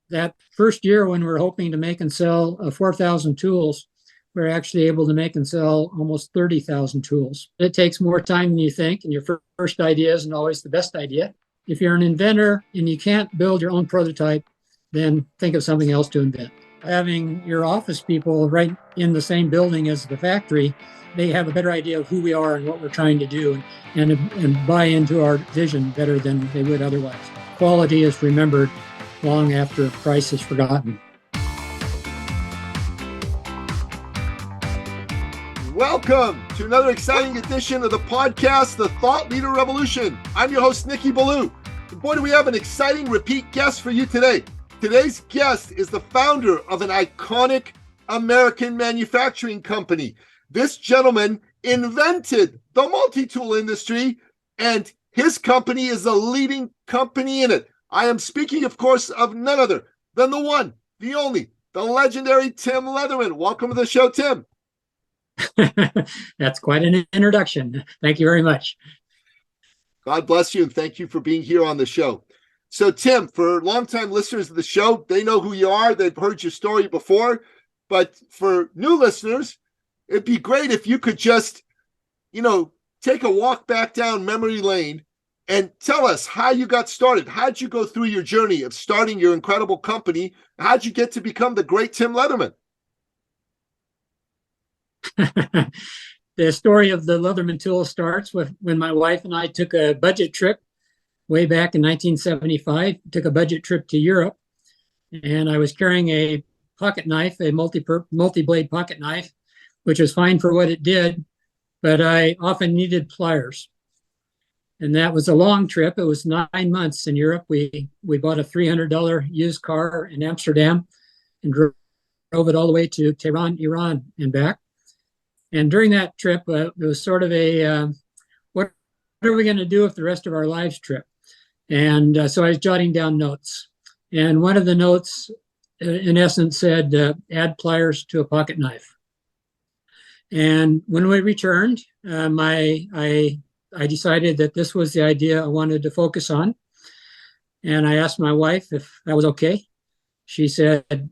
that first year when we're hoping to make and sell 4,000 tools, we're actually able to make and sell almost 30,000 tools. It takes more time than you think, and your first idea isn't always the best idea. If you're an inventor and you can't build your own prototype, then think of something else to invent. Having your office people right in the same building as the factory, they have a better idea of who we are and what we're trying to do, and buy into our vision better than they would otherwise. Quality is remembered long after price is forgotten. Welcome to another exciting edition of the podcast, The Thought Leader Revolution. I'm your host, Nicky Ballou. And boy, do we have an exciting repeat guest for you today. Today's guest is the founder of an iconic American manufacturing company. This gentleman invented the multi-tool industry, and his company is a leading company in it. I am speaking, of course, of none other than the one, the only, the legendary Tim Leatherman. Welcome to the show, Tim. That's quite an introduction. Thank you very much. God bless you, and thank you for being here on the show. So, Tim, for longtime listeners of the show, they know who you are. They've heard your story before. But for new listeners, it'd be great if you could just, take a walk back down memory lane and tell us how you got started. How'd you go through your journey of starting your incredible company? How'd you get to become the great Tim Leatherman? The story of the Leatherman tool starts with when my wife and I took a budget trip way back in 1975, took a budget trip to Europe, and I was carrying a pocket knife, a multi-blade pocket knife, which was fine for what it did, but I often needed pliers. And that was a long trip. It was 9 months in Europe. We bought a $300 used car in Amsterdam and drove it all the way to Tehran, Iran, and back. And during that trip, it was sort of a, what are we going to do with the rest of our lives trip? And so I was jotting down notes. And one of the notes, in essence, said, add pliers to a pocket knife. And when we returned, I decided that this was the idea I wanted to focus on. And I asked my wife if that was okay. She said,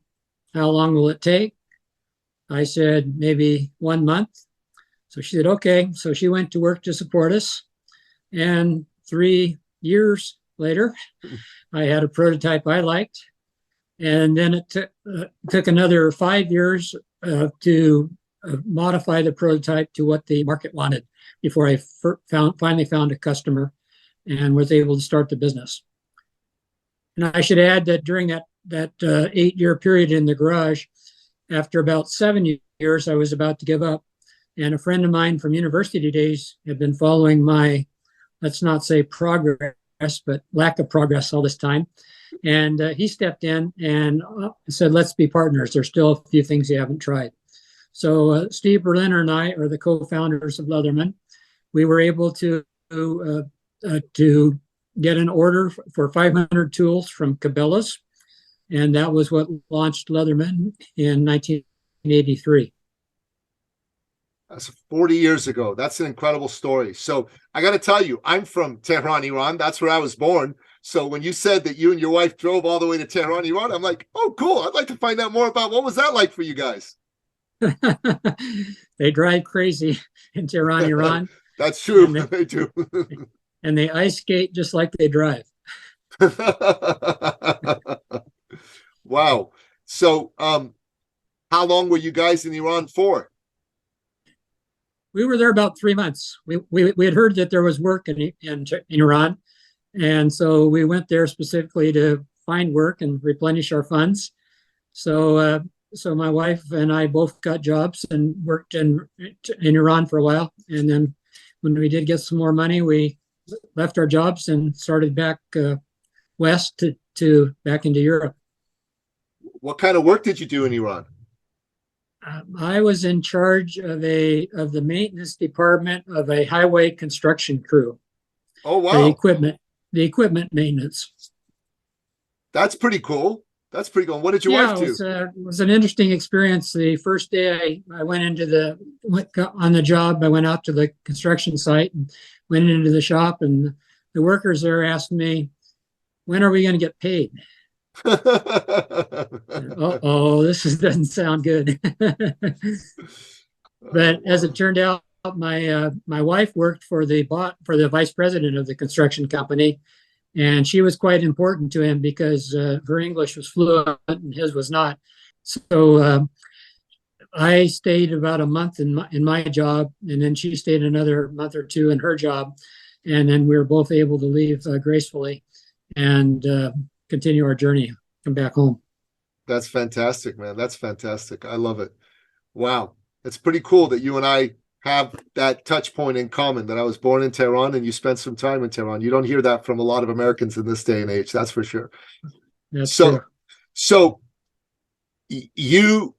how long will it take? I said, maybe 1 month. So she said, okay. So she went to work to support us. And 3 years later, I had a prototype I liked. And then it took another 5 years to modify the prototype to what the market wanted before I finally found a customer and was able to start the business. And I should add that during that 8-year period in the garage, after about 7 years, I was about to give up. And a friend of mine from university days had been following my, let's not say progress, but lack of progress all this time. And he stepped in and said, let's be partners. There's still a few things you haven't tried. So Steve Berliner and I are the co-founders of Leatherman. We were able to get an order for 500 tools from Cabela's. And that was what launched Leatherman in 1983. That's 40 years ago. That's an incredible story. So I got to tell you, I'm from Tehran, Iran. That's where I was born. So when you said that you and your wife drove all the way to Tehran, Iran, I'm like, oh, cool. I'd like to find out more about what was that like for you guys? They drive crazy in Tehran, Iran. That's true. They do. And they ice skate just like they drive. Wow. So how long were you guys in Iran for? We were there about 3 months. We had heard that there was work in Iran. And so we went there specifically to find work and replenish our funds. So my wife and I both got jobs and worked in Iran for a while. And then when we did get some more money, we left our jobs and started back west to back into Europe. What kind of work did you do in Iran? I was in charge of the maintenance department of a highway construction crew. Oh, wow. The equipment maintenance. That's pretty cool. What did your wife do? It was an interesting experience. The first day I went on the job, I went out to the construction site and went into the shop, and the workers there asked me, when are we going to get paid? Oh, doesn't sound good. But as it turned out, my wife worked for the vice president of the construction company, and she was quite important to him because her English was fluent and his was not. So I stayed about a month in my job, and then she stayed another month or two in her job, and then we were both able to leave gracefully and continue our journey, come back home. That's fantastic, man. That's fantastic. I love it. Wow. It's pretty cool that you and I have that touch point in common, that I was born in Tehran and you spent some time in Tehran. You don't hear that from a lot of Americans in this day and age. That's for sure. That's true. So you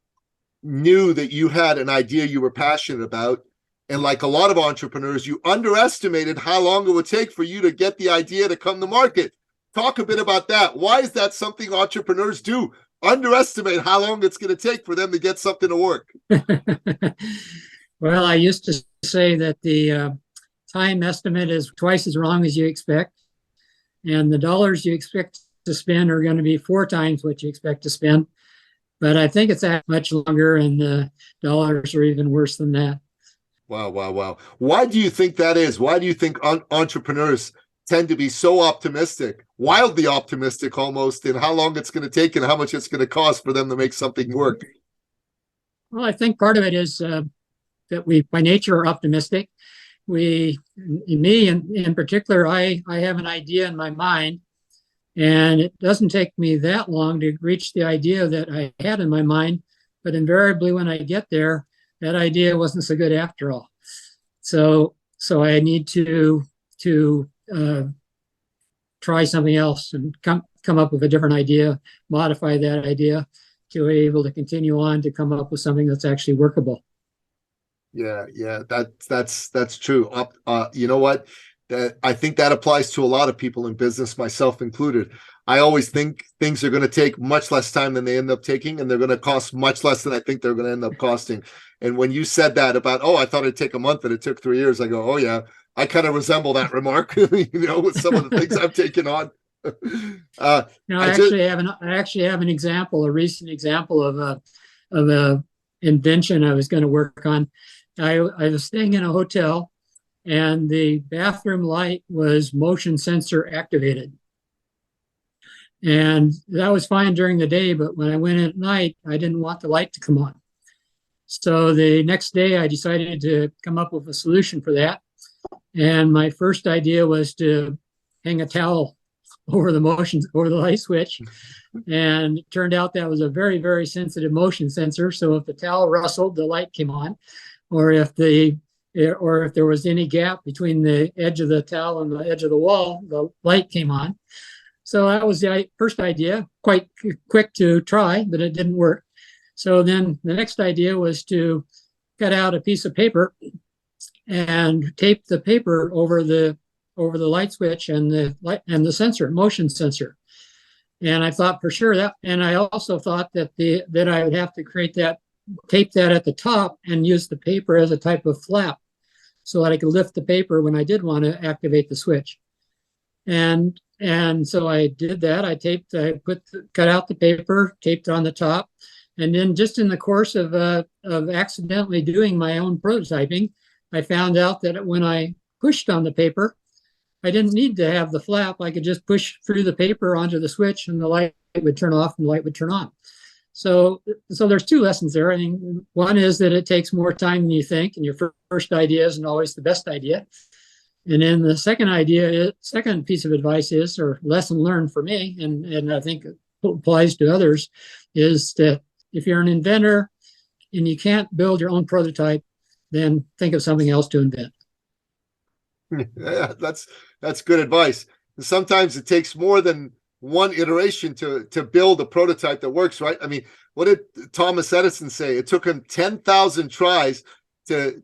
knew that you had an idea you were passionate about. And like a lot of entrepreneurs, you underestimated how long it would take for you to get the idea to come to market. Talk a bit about that. Why is that something entrepreneurs do? Underestimate how long it's going to take for them to get something to work. Well, I used to say that the time estimate is twice as long as you expect, and the dollars you expect to spend are going to be 4 times what you expect to spend. But I think it's that much longer, and the dollars are even worse than that. Wow, wow, wow. Why do you think that is? Why do you think entrepreneurs tend to be so optimistic, wildly optimistic almost, in how long it's going to take and how much it's going to cost for them to make something work? Well, I think part of it is that we, by nature, are optimistic. Me in particular, I have an idea in my mind, and it doesn't take me that long to reach the idea that I had in my mind. But invariably, when I get there, that idea wasn't so good after all. So I need to try something else and come up with a different idea, modify that idea to be able to continue on to come up with something that's actually workable. Yeah, that's true. You know what? I think that applies to a lot of people in business, myself included. I always think things are going to take much less time than they end up taking, and they're going to cost much less than I think they're going to end up costing. And when you said that about, I thought it'd take a month and it took 3 years, I go, oh yeah, I kind of resemble that remark, with some of the things I've taken on. I actually have an example, a recent example of a invention I was going to work on. I was staying in a hotel, and the bathroom light was motion sensor activated. And that was fine during the day, but when I went in at night, I didn't want the light to come on. So the next day, I decided to come up with a solution for that. And my first idea was to hang a towel over the light switch. And it turned out that was a very, very sensitive motion sensor. So if the towel rustled, the light came on. Or if there was any gap between the edge of the towel and the edge of the wall, the light came on. So that was the first idea, quite quick to try, but it didn't work. So then the next idea was to cut out a piece of paper and tape the paper over the light switch and the sensor, motion sensor. And I thought for sure that, and I also thought that I would have to tape that at the top and use the paper as a type of flap so that I could lift the paper when I did want to activate the switch. And so I did that. Cut out the paper, taped on the top. And then just in the course of accidentally doing my own prototyping, I found out that when I pushed on the paper, I didn't need to have the flap. I could just push through the paper onto the switch and the light would turn off and the light would turn on. So there's 2 lessons there. I mean, one is that it takes more time than you think, and your first idea isn't always the best idea. And then the second piece of advice is, or lesson learned for me, and I think it applies to others, is that if you're an inventor and you can't build your own prototype, then think of something else to invent. Yeah, that's good advice. Sometimes it takes more than one iteration to build a prototype that works, right? I mean, what did Thomas Edison say? It took him 10,000 tries to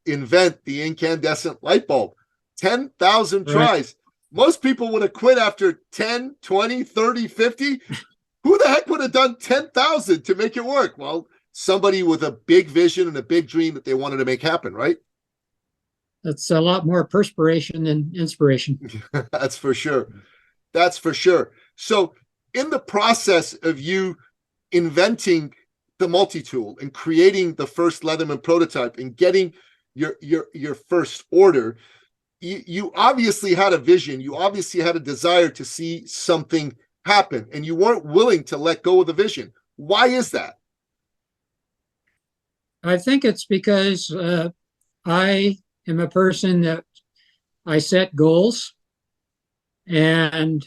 invent the incandescent light bulb. 10,000 tries. Right. Most people would have quit after 10, 20, 30, 50. Who the heck would have done 10,000 to make it work? Well, somebody with a big vision and a big dream that they wanted to make happen, right? That's a lot more perspiration than inspiration. That's for sure. That's for sure. So in the process of you inventing the multi-tool and creating the first Leatherman prototype and getting your first order, you obviously had a vision. You obviously had a desire to see something happen, and you weren't willing to let go of the vision. Why is that? I think it's because I am a person that I set goals and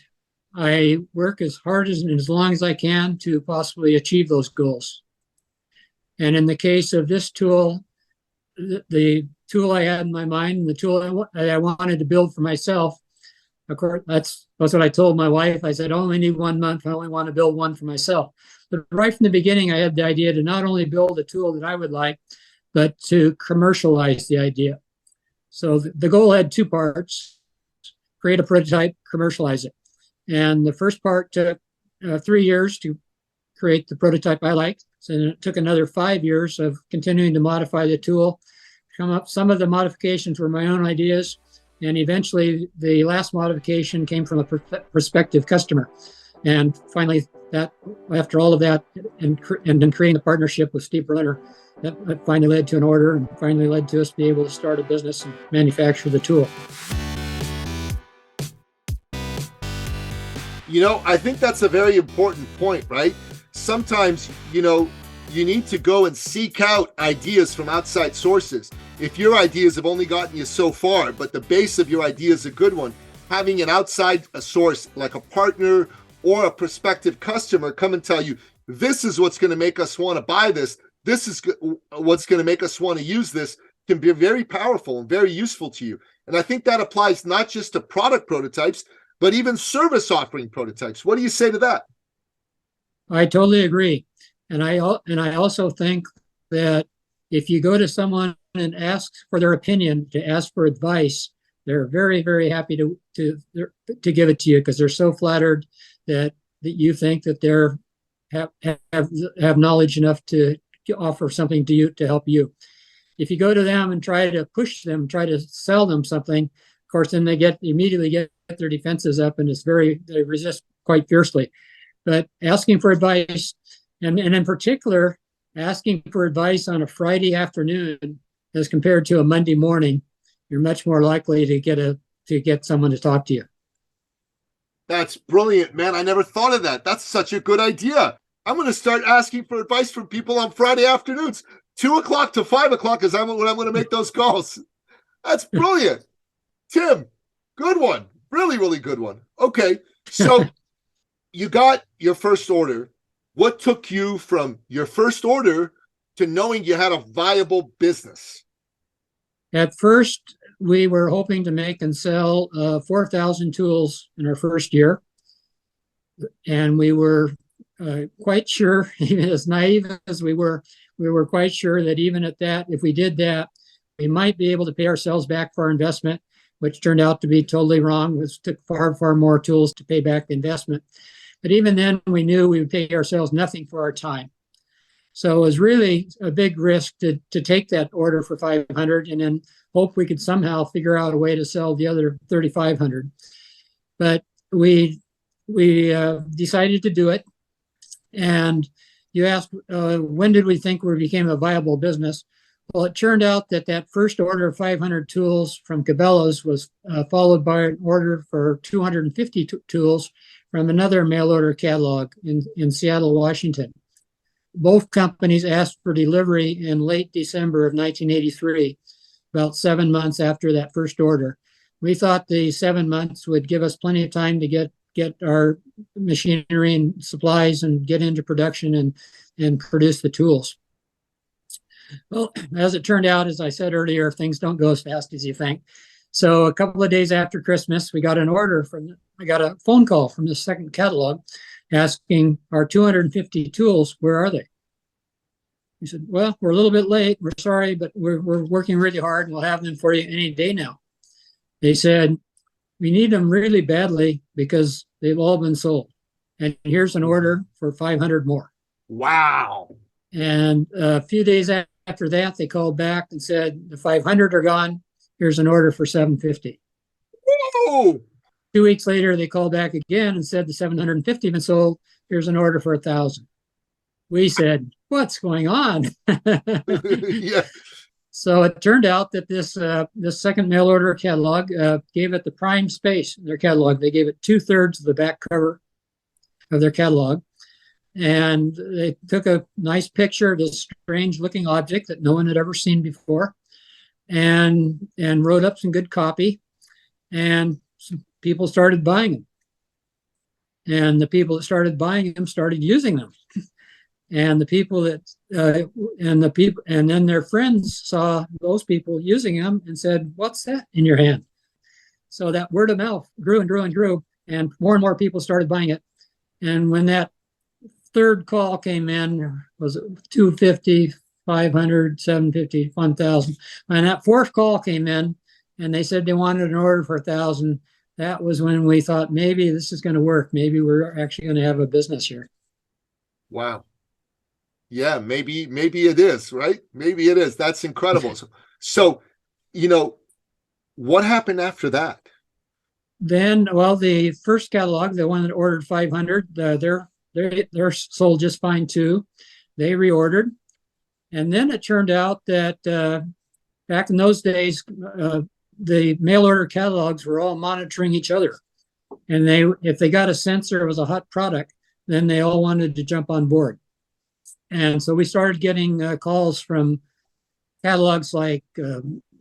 I work as hard and as long as I can to possibly achieve those goals. And in the case of this tool, the tool I had in my mind, the tool I wanted to build for myself, of course, that's what I told my wife. I said, I only need 1 month. I only want to build one for myself. But right from the beginning, I had the idea to not only build a tool that I would like, but to commercialize the idea. So the goal had two parts: create a prototype, commercialize it. And the first part took 3 years to create the prototype I liked. So it took another 5 years of continuing to modify the tool. Some of the modifications were my own ideas, and eventually the last modification came from a prospective customer. And finally, that after all of that, and then creating a partnership with Steve Berliner, that finally led to an order and finally led to us be able to start a business and manufacture the tool. You know, I think that's a very important point, right? Sometimes, you need to go and seek out ideas from outside sources. If your ideas have only gotten you so far, but the base of your idea is a good one, having an outside source like a partner or a prospective customer come and tell you, this is what's going to make us want to buy this, this is what's going to make us want to use this, can be very powerful and very useful to you. And I think that applies not just to product prototypes, but even service offering prototypes. What do you say to that? I totally agree. And I also think that if you go to someone and ask for their opinion, to ask for advice, they're very, very happy to give it to you, because they're so flattered that you think that they're have knowledge enough to offer something to you to help you. If you go to them and try to push them, try to sell them something, of course, then they immediately get their defenses up, and they resist quite fiercely. But asking for advice, and in particular, asking for advice on a Friday afternoon as compared to a Monday morning, you're much more likely to get someone to talk to you. That's brilliant, man. I never thought of that. That's such a good idea. I'm going to start asking for advice from people on Friday afternoons. 2 o'clock to 5 o'clock is when I'm going to make those calls. That's brilliant. Tim, good one. Really, really good one. Okay, so you got your first order. What took you from your first order to knowing you had a viable business? At first, we were hoping to make and sell 4,000 tools in our first year. And we were quite sure, even as naive as we were quite sure that even at that, if we did that, we might be able to pay ourselves back for our investment, which turned out to be totally wrong. It took far, far more tools to pay back the investment. But even then, we knew we would pay ourselves nothing for our time. So it was really a big risk to take that order for 500 and then hope we could somehow figure out a way to sell the other 3,500. But we decided to do it. And you asked, when did we think we became a viable business? Well, it turned out that first order of 500 tools from Cabela's was followed by an order for 250 tools from another mail order catalog in Seattle, Washington. Both companies asked for delivery in late December of 1983, about 7 months after that first order. We thought the 7 months would give us plenty of time to get our machinery and supplies and get into production and produce the tools. Well, as it turned out, as I said earlier, things don't go as fast as you think. So a couple of days after Christmas, I got a phone call from the second catalog asking our 250 tools, where are they? He said, well, we're a little bit late. We're sorry, but we're working really hard and we'll have them for you any day now. They said, we need them really badly because they've all been sold. And here's an order for 500 more. Wow. And a few days after that, they called back and said, the 500 are gone. Here's an order for 750. Whoa. 2 weeks later, they called back again and said the 750 been sold. Here's an order for 1,000. We said, what's going on? Yeah. So it turned out that this second mail order catalog gave it the prime space in their catalog. They gave it 2/3 of the back cover of their catalog. And they took a nice picture of this strange looking object that no one had ever seen before and wrote up some good copy. And some people started buying them. And the people that started buying them started using them. And the people that and then their friends saw those people using them and said, "What's that in your hand?" So that word of mouth grew and grew and grew, and more people started buying it. And when that third call came in, was it 250, 500, 750, 1,000? When that fourth call came in, and they said they wanted an order for 1,000, that was when we thought maybe this is going to work. Maybe we're actually going to have a business here. Wow. Yeah, maybe it is, right? Maybe it is. That's incredible. So, what happened after that? Then, well, the first catalog, the one that ordered 500, they're sold just fine too. They reordered, and then it turned out that back in those days, the mail order catalogs were all monitoring each other, and if they got a sense there was a hot product, then they all wanted to jump on board. And so we started getting calls from catalogs like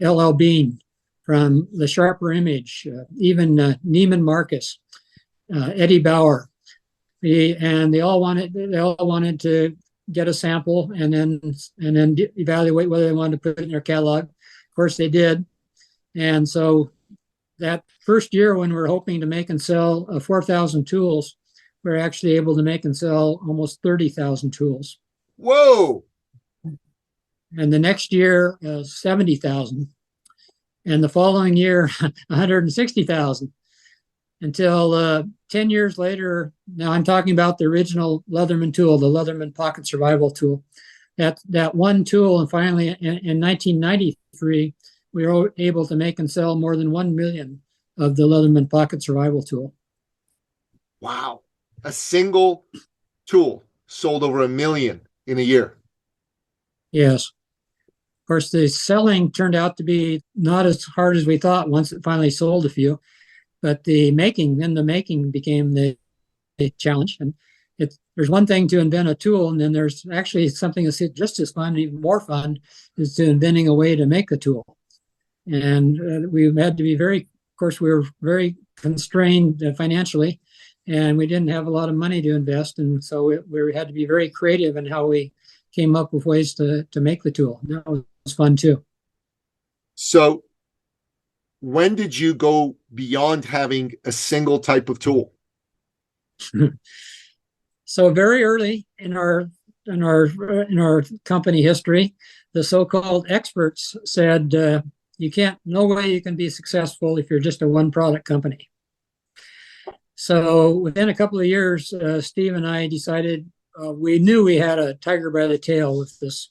LL Bean, from the Sharper Image, even Neiman Marcus, Eddie Bauer, and they all wanted to get a sample and then evaluate whether they wanted to put it in their catalog. Of course, they did. And so that first year, when we're hoping to make and sell 4,000 tools, we're actually able to make and sell almost 30,000 tools. Whoa! And the next year, 70,000. And the following year, 160,000. Until 10 years later, now I'm talking about the original Leatherman tool, the Leatherman Pocket Survival Tool. That one tool, and finally in 1993, we were able to make and sell more than 1 million of the Leatherman Pocket Survival Tool. Wow. A single tool sold over 1 million in a year. Yes. Of course, the selling turned out to be not as hard as we thought once it finally sold a few, but the making became the challenge. And there's one thing to invent a tool, and then there's actually something that's just as fun, even more fun, is to inventing a way to make the tool. And we had to be of course, we were very constrained financially, and we didn't have a lot of money to invest. And so we had to be very creative in how we came up with ways to make the tool. And that was fun too. So when did you go beyond having a single type of tool? So very early in our company history, the so-called experts said, no way you can be successful if you're just a one product company. So within a couple of years, Steve and I decided, we knew we had a tiger by the tail with this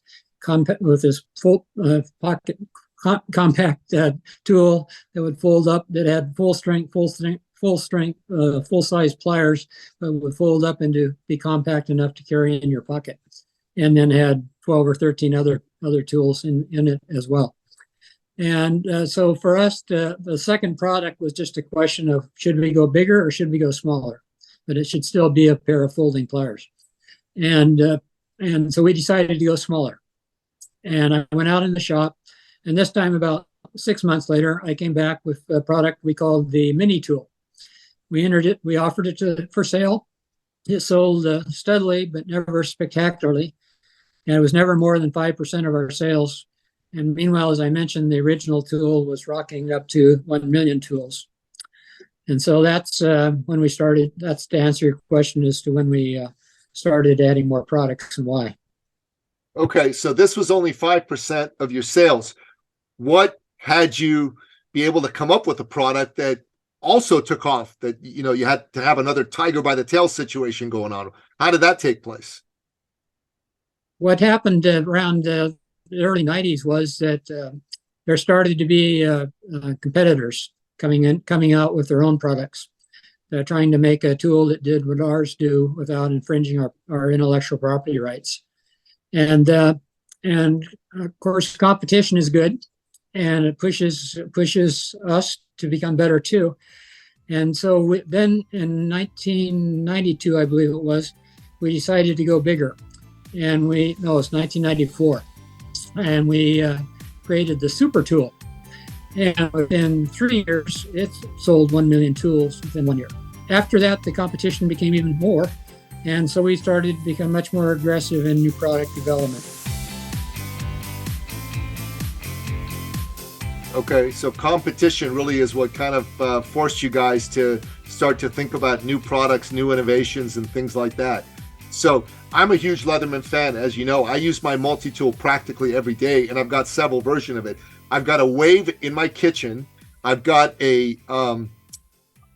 full pocket compact tool that would fold up, that had full size pliers, but would fold up and be compact enough to carry in your pocket, and then had 12 or 13 other tools in it as well. And so for us, the second product was just a question of, should we go bigger or should we go smaller? But it should still be a pair of folding pliers. And so we decided to go smaller. And I went out in the shop, and this time about 6 months later, I came back with a product we called the mini tool. We offered it for sale. It sold steadily, but never spectacularly. And it was never more than 5% of our sales. And meanwhile, as I mentioned, the original tool was rocking up to 1 million tools. And so that's when we started. That's to answer your question as to when we started adding more products and why. Okay, so this was only 5% of your sales. What had you be able to come up with a product that also took off, that you had to have another tiger by the tail situation going on? How did that take place? What happened around the early 90s was that there started to be competitors coming out with their own products. They're trying to make a tool that did what ours do without infringing our intellectual property rights. And of course, competition is good, and it pushes us to become better too. And so then in 1992, I believe it was, we decided to go bigger. And it's 1994. And we created the super tool. And within 3 years, it sold 1 million tools within 1 year. After that, the competition became even more. And so we started to become much more aggressive in new product development. Okay, so competition really is what kind of forced you guys to start to think about new products, new innovations, and things like that. So I'm a huge Leatherman fan, as you know. I use my multi-tool practically every day, and I've got several versions of it. I've got a Wave in my kitchen. I've got a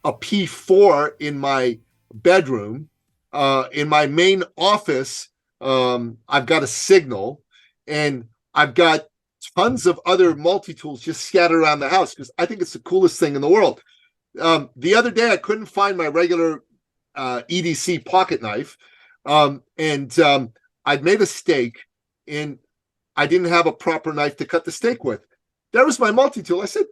P4 in my bedroom. In my main office, I've got a Signal, and I've got tons of other multi-tools just scattered around the house because I think it's the coolest thing in the world. The other day, I couldn't find my regular EDC pocket knife, and I'd made a steak, and I didn't have a proper knife to cut the steak with. There was my multi-tool. I said,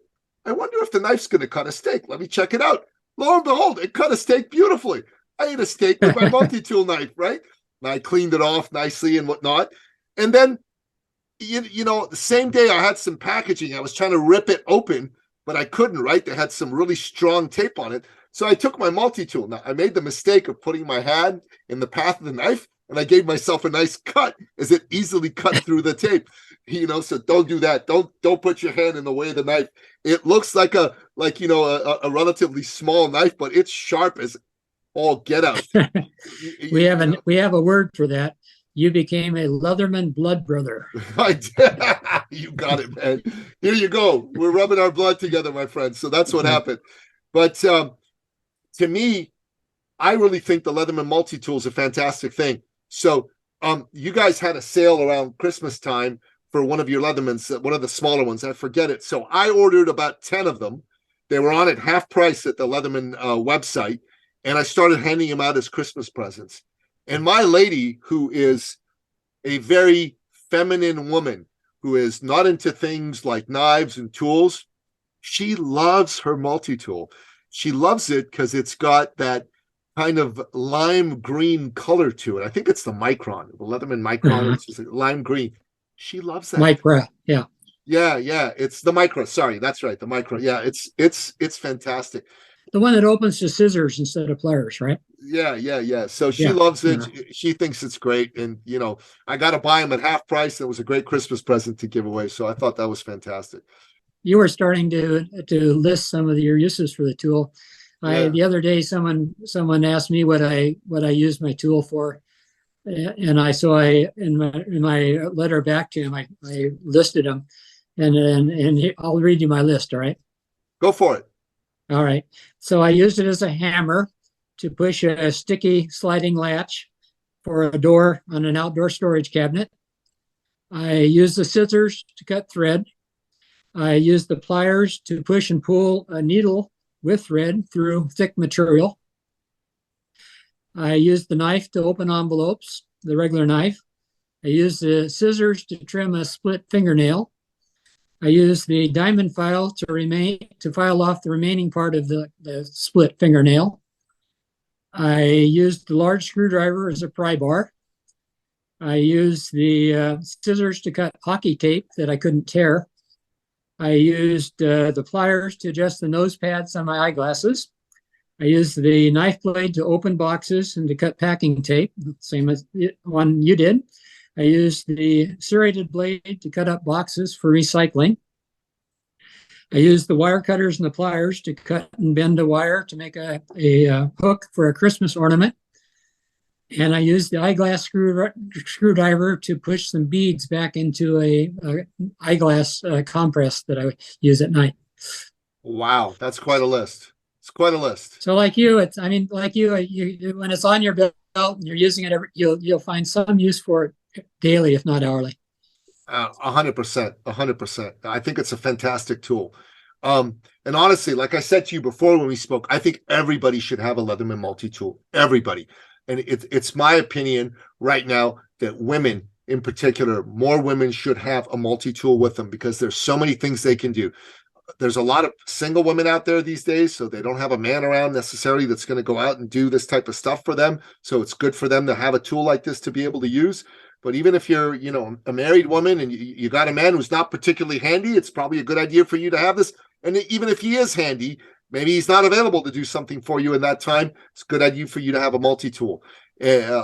I wonder if the knife's going to cut a steak. Let me check it out. Lo and behold, it cut a steak beautifully. I ate a steak with my multi-tool knife, right? And I cleaned it off nicely and whatnot. And then, you know, the same day I had some packaging. I was trying to rip it open, but I couldn't, right? They had some really strong tape on it. So I took my multi-tool. Now, I made the mistake of putting my hand in the path of the knife, and I gave myself a nice cut as it easily cut through the tape. You know, so don't do that. Don't put your hand in the way of the knife. It looks like a relatively small knife, but it's sharp as all get out. We have a word for that. You became a Leatherman blood brother. You got it, man. Here you go. We're rubbing our blood together, my friend. So that's what happened. But to me, I really think the Leatherman multi-tool is a fantastic thing. So you guys had a sale around Christmas time for one of your Leathermans, one of the smaller ones. I forget it. So I ordered about 10 of them. They were on at half price at the Leatherman website, and I started handing them out as Christmas presents. And my lady, who is a very feminine woman, who is not into things like knives and tools, she loves her multi-tool. She loves it because it's got that kind of lime green color to it. I think it's the Micron, the Leatherman Micron. It's just like lime green. She loves that. Micra, yeah. Yeah. It's the Micro. Sorry, that's right. The Micro. Yeah, it's fantastic. The one that opens to scissors instead of pliers, right? Yeah. So she loves it. Yeah. She thinks it's great. And, you know, I got to buy them at half price. It was a great Christmas present to give away. So I thought that was fantastic. You were starting to list some of your uses for the tool. Yeah. The other day, someone asked me what I use my tool for. And in my letter back to him, I listed them. And I'll read you my list, all right? Go for it. All right. So I used it as a hammer to push a sticky sliding latch for a door on an outdoor storage cabinet. I used the scissors to cut thread. I used the pliers to push and pull a needle with thread through thick material. I used the knife to open envelopes, the regular knife. I used the scissors to trim a split fingernail. I used the diamond file to file off the remaining part of the split fingernail. I used the large screwdriver as a pry bar. I used the scissors to cut hockey tape that I couldn't tear. I used the pliers to adjust the nose pads on my eyeglasses. I used the knife blade to open boxes and to cut packing tape, same as the one you did. I used the serrated blade to cut up boxes for recycling. I used the wire cutters and the pliers to cut and bend a wire to make a hook for a Christmas ornament. And I used the eyeglass screwdriver to push some beads back into a eyeglass compress that I would use at night. Wow, that's quite a list. It's quite a list. So like you, when it's on your belt and you're using it, you'll find some use for it daily, if not hourly. 100%. I think it's a fantastic tool. And honestly, like I said to you before when we spoke, I think everybody should have a Leatherman multi-tool. Everybody. And it's my opinion right now that women in particular, more women should have a multi-tool with them because there's so many things they can do. There's a lot of single women out there these days, so they don't have a man around necessarily that's going to go out and do this type of stuff for them. So it's good for them to have a tool like this to be able to use. But even if you're, a married woman and you got a man who's not particularly handy, it's probably a good idea for you to have this. And even if he is handy, maybe he's not available to do something for you in that time. It's a good idea for you to have a multi-tool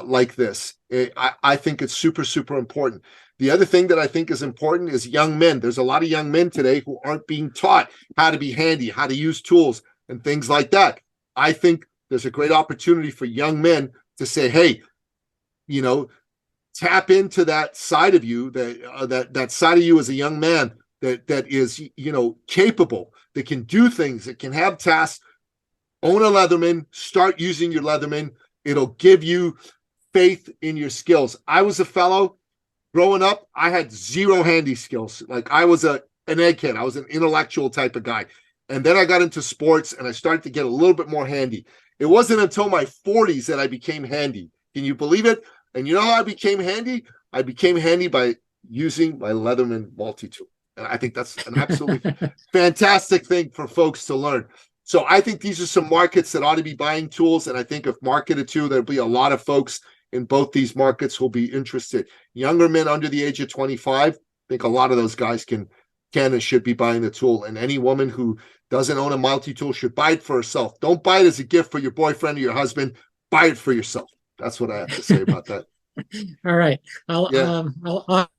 like this. I think it's super, super important. The other thing that I think is important is young men. There's a lot of young men today who aren't being taught how to be handy, how to use tools and things like that. I think there's a great opportunity for young men to say, hey, tap into that side of you, that side of you as a young man that is, capable, that can do things, that can have tasks. Own a Leatherman, start using your Leatherman. It'll give you faith in your skills. I was a fellow growing up. I had zero handy skills. Like I was an egghead. I was an intellectual type of guy. And then I got into sports and I started to get a little bit more handy. It wasn't until my 40s that I became handy. Can you believe it? And you know how I became handy? I became handy by using my Leatherman multi-tool. And I think that's an absolutely fantastic thing for folks to learn. So I think these are some markets that ought to be buying tools. And I think if marketed to, there'll be a lot of folks in both these markets who'll be interested. Younger men under the age of 25, I think a lot of those guys can and should be buying the tool. And any woman who doesn't own a multi-tool should buy it for herself. Don't buy it as a gift for your boyfriend or your husband. Buy it for yourself. That's what I have to say about that. All right. I'll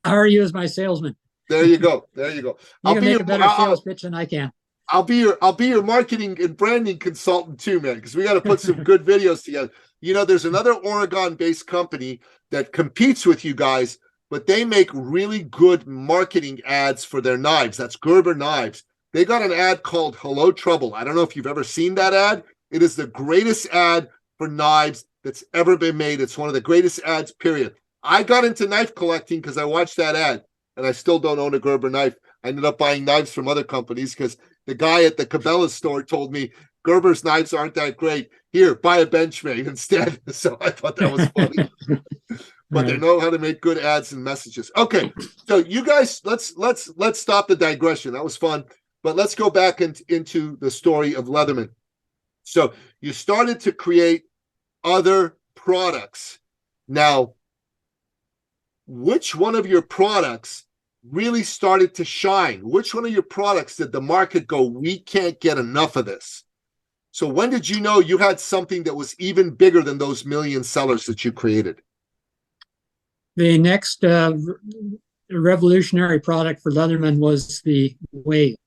hire you as my salesman. There you go. You can make a better sales pitch than I can. I'll be your marketing and branding consultant too, man, because we got to put some good videos together. There's another Oregon-based company that competes with you guys, but they make really good marketing ads for their knives. That's Gerber Knives. They got an ad called Hello Trouble. I don't know if you've ever seen that ad. It is the greatest ad for knives that's ever been made. It's one of the greatest ads, period. I got into knife collecting because I watched that ad, and I still don't own a Gerber knife. I ended up buying knives from other companies because the guy at the Cabela store told me Gerber's knives aren't that great. Here, buy a Benchmade instead. So I thought that was funny. But they know how to make good ads and messages. Okay, so you guys, let's stop the digression. That was fun. But let's go back into the story of Leatherman. So you started to create other products. Now, which one of your products really started to shine? Which one of your products did the market go, we can't get enough of this? So when did you know you had something that was even bigger than those million sellers that you created? The next revolutionary product for Leatherman was the Wave.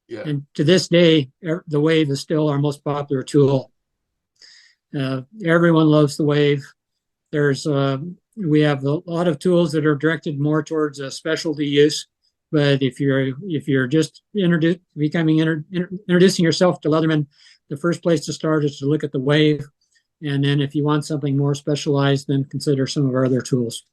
Yeah. And to this day, the Wave is still our most popular tool. Everyone loves the Wave. We have a lot of tools that are directed more towards a specialty use. But if you're just introducing yourself to Leatherman, the first place to start is to look at the Wave. And then if you want something more specialized, then consider some of our other tools.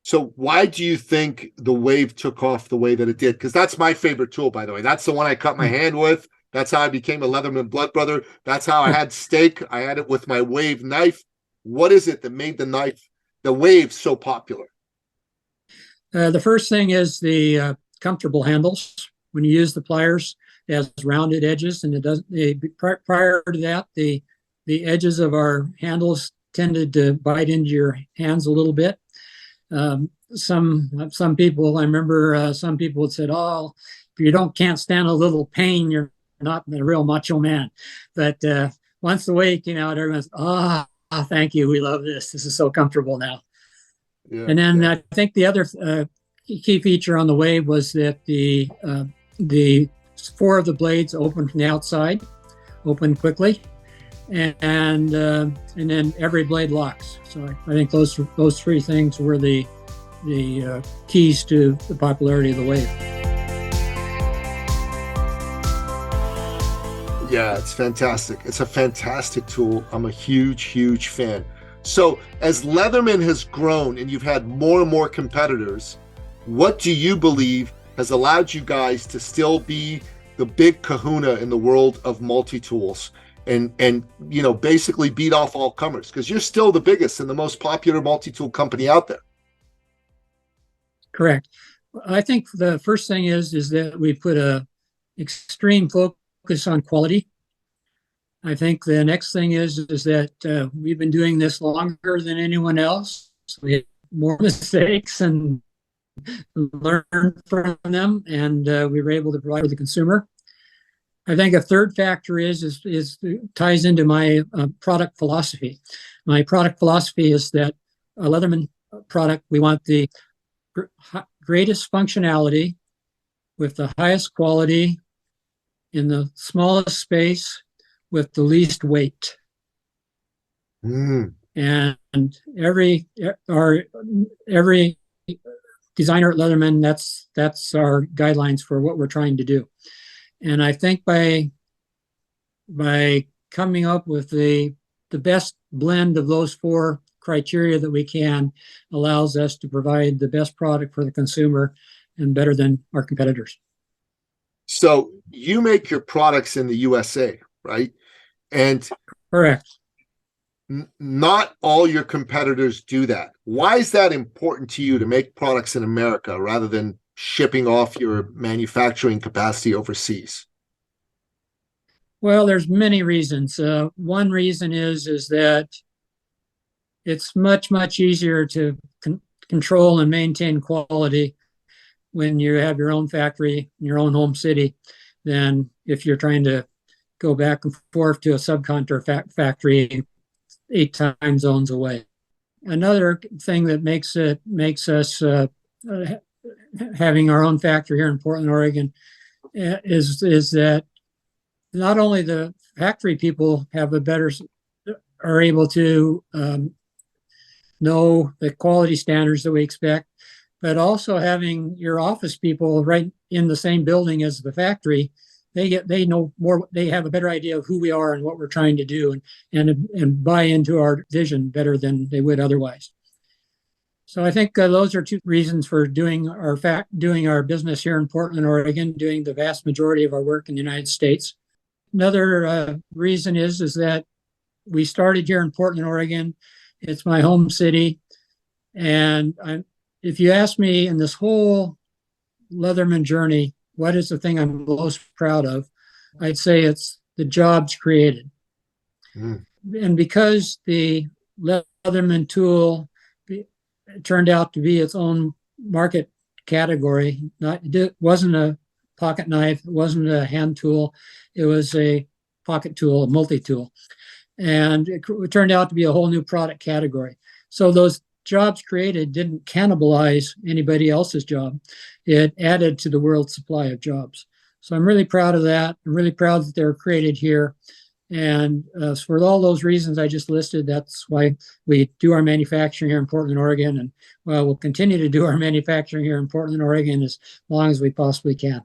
So why do you think the Wave took off the way that it did? Because that's my favorite tool, by the way. That's the one I cut my hand with. That's how I became a Leatherman blood brother. That's how I had steak. I had it with my Wave knife. What is it that made the Wave so popular? The first thing is the comfortable handles. When you use the pliers, it has rounded edges, and it doesn't. Prior to that, the edges of our handles tended to bite into your hands a little bit. Some people, I remember some people had said, "Oh, if you can't stand a little pain, you're not a real macho man." But once the Wave came out, everyone's, thank you, we love this. This is so comfortable now." Yeah, and then I think the other key feature on the Wave was that the 4 of the blades open from the outside, open quickly, and then every blade locks. So I think those 3 things were the keys to the popularity of the Wave. Yeah, it's fantastic. It's a fantastic tool. I'm a huge fan. So as Leatherman has grown and you've had more and more competitors, what do you believe has allowed you guys to still be the big kahuna in the world of multi-tools and basically beat off all comers, because you're still the biggest and the most popular multi-tool company out there. Correct. I think the first thing is that we put a extreme focus on quality. I think the next thing is that we've been doing this longer than anyone else. We have more mistakes and learn from them, and we were able to provide for the consumer. I think a third factor is ties into my product philosophy. My product philosophy is that a Leatherman product, we want the greatest functionality with the highest quality in the smallest space with the least weight. And every designer at Leatherman, that's our guidelines for what we're trying to do. And I think by coming up with the best blend of those four criteria that we can, allows us to provide the best product for the consumer and better than our competitors. So you make your products in the USA, right? And correct. Not all your competitors do that. Why is that important to you to make products in America rather than shipping off your manufacturing capacity overseas? Well, there's many reasons. One reason is that it's much easier to control and maintain quality when you have your own factory in your own home city than if you're trying to go back and forth to a subcontractor factory 8 time zones away. Another thing that makes us having our own factory here in Portland, Oregon, is that not only the factory people are able to know the quality standards that we expect, but also having your office people right in the same building as the factory, they know more, they have a better idea of who we are and what we're trying to do and buy into our vision better than they would otherwise. So I think those are two reasons for doing our business here in Portland, Oregon, doing the vast majority of our work in the United States. Another reason is that we started here in Portland, Oregon. It's my home city. And if you ask me in this whole Leatherman journey, what is the thing I'm most proud of? I'd say it's the jobs created. And because the Leatherman tool turned out to be its own market category, it wasn't a pocket knife, it wasn't a hand tool, it was a pocket tool, a multi-tool. And it turned out to be a whole new product category. So those jobs created didn't cannibalize anybody else's job. It added to the world's supply of jobs. So I'm really proud of that. I'm really proud that they're created here. And for all those reasons I just listed, that's why we do our manufacturing here in Portland, Oregon. And we'll continue to do our manufacturing here in Portland, Oregon as long as we possibly can.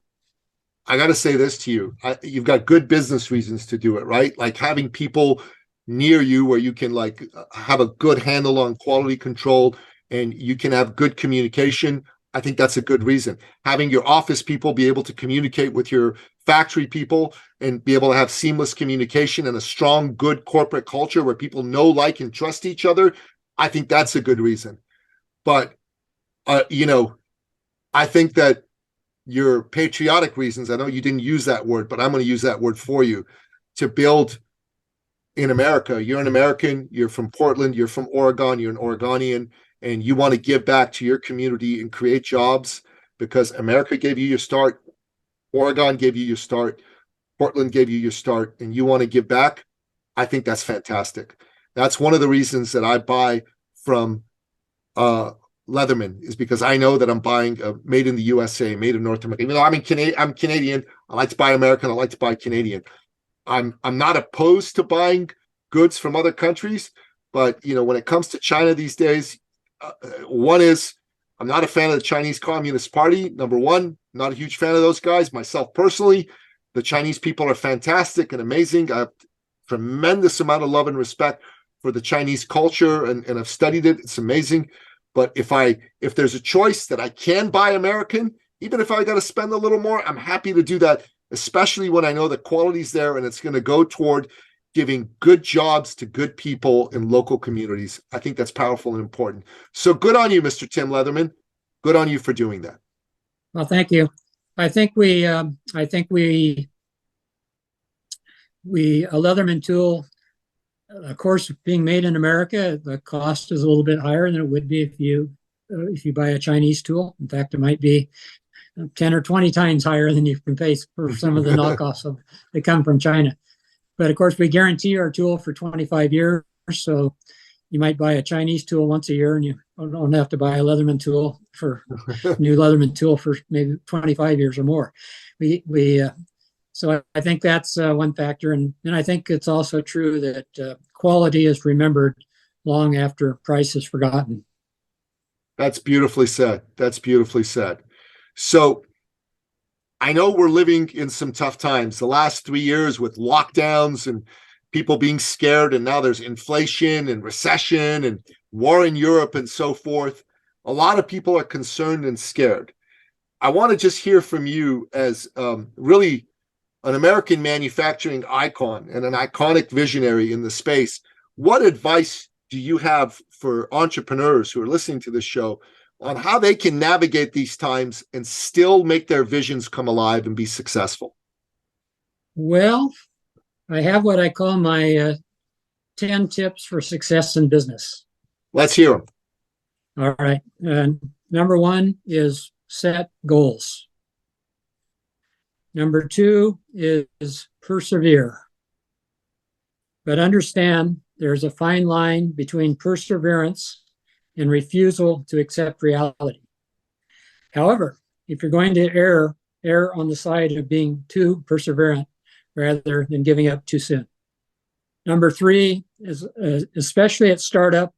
I got to say this to you. You've got good business reasons to do it, right? Like having people near you where you can like have a good handle on quality control and you can have good communication. I think that's a good reason. Having your office people be able to communicate with your factory people and be able to have seamless communication and a strong, good corporate culture where people know, like, and trust each other. I think that's a good reason. But, I think that your patriotic reasons, I know you didn't use that word, but I'm going to use that word for you, to build in America. You're an American, you're from Portland, you're from Oregon, you're an Oregonian, and you want to give back to your community and create jobs because America gave you your start, Oregon gave you your start, Portland gave you your start, and you want to give back. I think that's fantastic. That's one of the reasons that I buy from Leatherman, is because I know that I'm buying a made in the USA, made in North America. Even though I'm Canadian, I like to buy American, I like to buy Canadian. I'm not opposed to buying goods from other countries, but when it comes to China these days, one is I'm not a fan of the Chinese Communist Party. Number one, not a huge fan of those guys. Myself personally, the Chinese people are fantastic and amazing. I have tremendous amount of love and respect for the Chinese culture, and I've studied it. It's amazing. But if there's a choice that I can buy American Even if I got to spend a little more, I'm happy to do that, especially when I know the quality's there and it's going to go toward giving good jobs to good people in local communities. I think that's powerful and important. So good on you, Mr. Tim Leatherman. Good on you for doing that. Well, thank you. I think a Leatherman tool, of course, being made in America, the cost is a little bit higher than it would be if you buy a Chinese tool. In fact, it might be 10 or 20 times higher than you can pay for some of the knockoffs that come from China. But of course, we guarantee our tool for 25 years. So you might buy a Chinese tool once a year and you don't have to buy a Leatherman tool for new Leatherman tool for maybe 25 years or more. So I think that's one factor. And I think it's also true that quality is remembered long after price is forgotten. That's beautifully said. That's beautifully said. So I know we're living in some tough times. The last 3 years with lockdowns and people being scared, and now there's inflation and recession and war in Europe and so forth. A lot of people are concerned and scared. I want to just hear from you as really an American manufacturing icon and an iconic visionary in the space. What advice do you have for entrepreneurs who are listening to this show on how they can navigate these times and still make their visions come alive and be successful? Well, I have what I call my 10 tips for success in business. Let's hear them. All right. Number one is set goals. Number two is persevere. But understand there's a fine line between perseverance and refusal to accept reality. However, if you're going to err on the side of being too perseverant rather than giving up too soon. Number three is, especially at startup,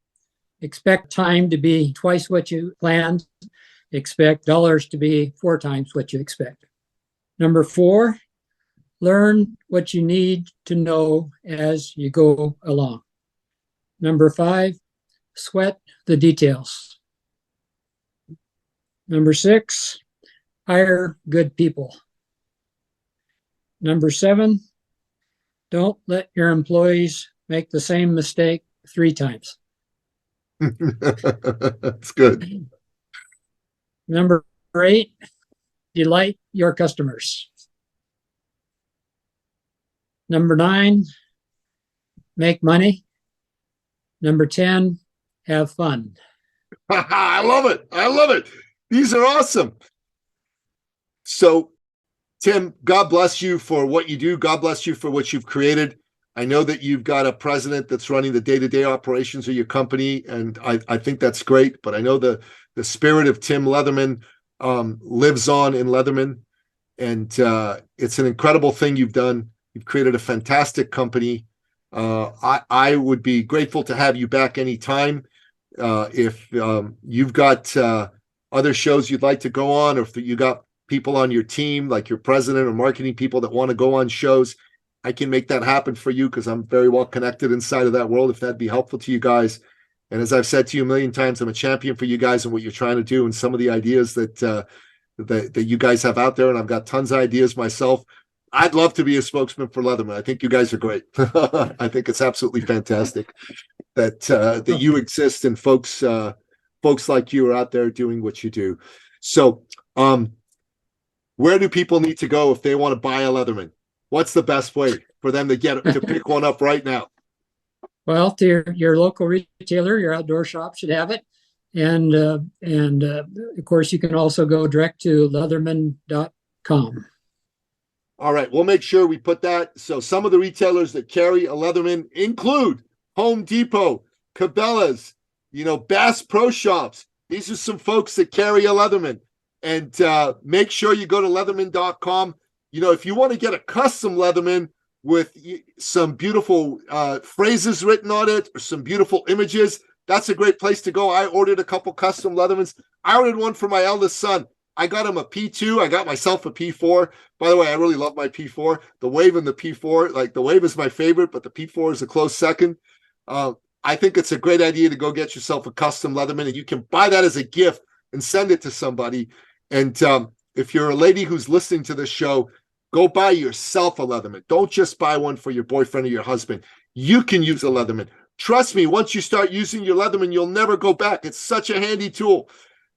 expect time to be twice what you planned. Expect dollars to be 4 times what you expect. Number four, learn what you need to know as you go along. Number five, sweat the details. Number six, hire good people. Number seven, don't let your employees make the same mistake 3 times. That's good. Number 8, delight your customers. Number 9, make money. Number 10, have fun. I love it. I love it. These are awesome. So, Tim, God bless you for what you do. God bless you for what you've created. I know that you've got a president that's running the day-to-day operations of your company, and I think that's great. But I know the spirit of Tim Leatherman lives on in Leatherman, and it's an incredible thing you've done. You've created a fantastic company. I would be grateful to have you back anytime. If you've got other shows you'd like to go on, or if you got people on your team, like your president or marketing people that want to go on shows, I can make that happen for you because I'm very well connected inside of that world, if that'd be helpful to you guys. And as I've said to you a million times, I'm a champion for you guys and what you're trying to do and some of the ideas that you guys have out there. And I've got tons of ideas myself. I'd love to be a spokesman for Leatherman. I think you guys are great. I think it's absolutely fantastic that you exist and folks like you are out there doing what you do. So, where do people need to go if they want to buy a Leatherman? What's the best way for them to pick one up right now? Well, to your local retailer, your outdoor shop should have it. And of course, you can also go direct to leatherman.com. All right, we'll make sure we put that. So some of the retailers that carry a Leatherman include Home Depot, Cabela's, Bass Pro Shops. These are some folks that carry a Leatherman. And make sure you go to leatherman.com. If you want to get a custom Leatherman with some beautiful phrases written on it or some beautiful images, that's a great place to go. I ordered a couple custom Leathermans. I ordered one for my eldest son. I got him a P2. I got myself a P4. By the way, I really love my P4. The Wave and the P4, like the Wave is my favorite, but the P4 is a close second. I think it's a great idea to go get yourself a custom Leatherman, and you can buy that as a gift and send it to somebody. And if you're a lady who's listening to this show, go buy yourself a Leatherman. Don't just buy one for your boyfriend or your husband. You can use a Leatherman. Trust me, once you start using your Leatherman, you'll never go back. It's such a handy tool.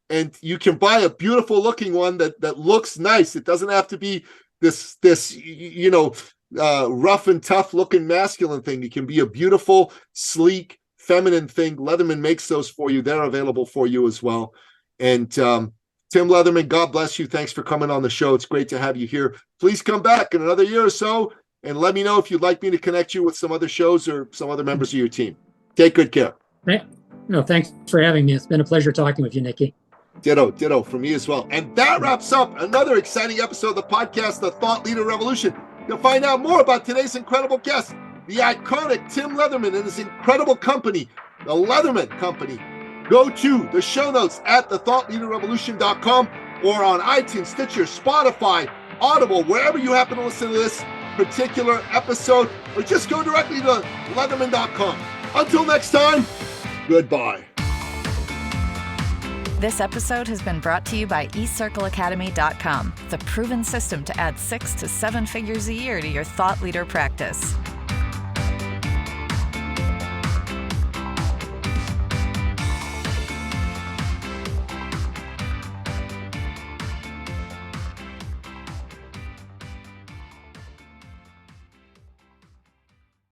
And you can buy a beautiful looking one that looks nice. It doesn't have to be this rough and tough looking masculine thing. It can be a beautiful, sleek, feminine thing. Leatherman makes those for you. They're available for you as well. And Tim Leatherman, God bless you. Thanks for coming on the show. It's great to have you here. Please come back in another year or so and let me know if you'd like me to connect you with some other shows or some other members of your team. Take good care. No, thanks for having me. It's been a pleasure talking with you, Nikki. Ditto from me as well. And that wraps up another exciting episode of the podcast, The Thought Leader Revolution. You'll find out more about today's incredible guest, the iconic Tim Leatherman and his incredible company, the Leatherman Company. Go to the show notes at thethoughtleaderrevolution.com or on iTunes, Stitcher, Spotify, Audible, wherever you happen to listen to this particular episode, or just go directly to leatherman.com. Until next time, goodbye. This episode has been brought to you by eCircleAcademy.com, the proven system to add 6 to 7 figures a year to your thought leader practice.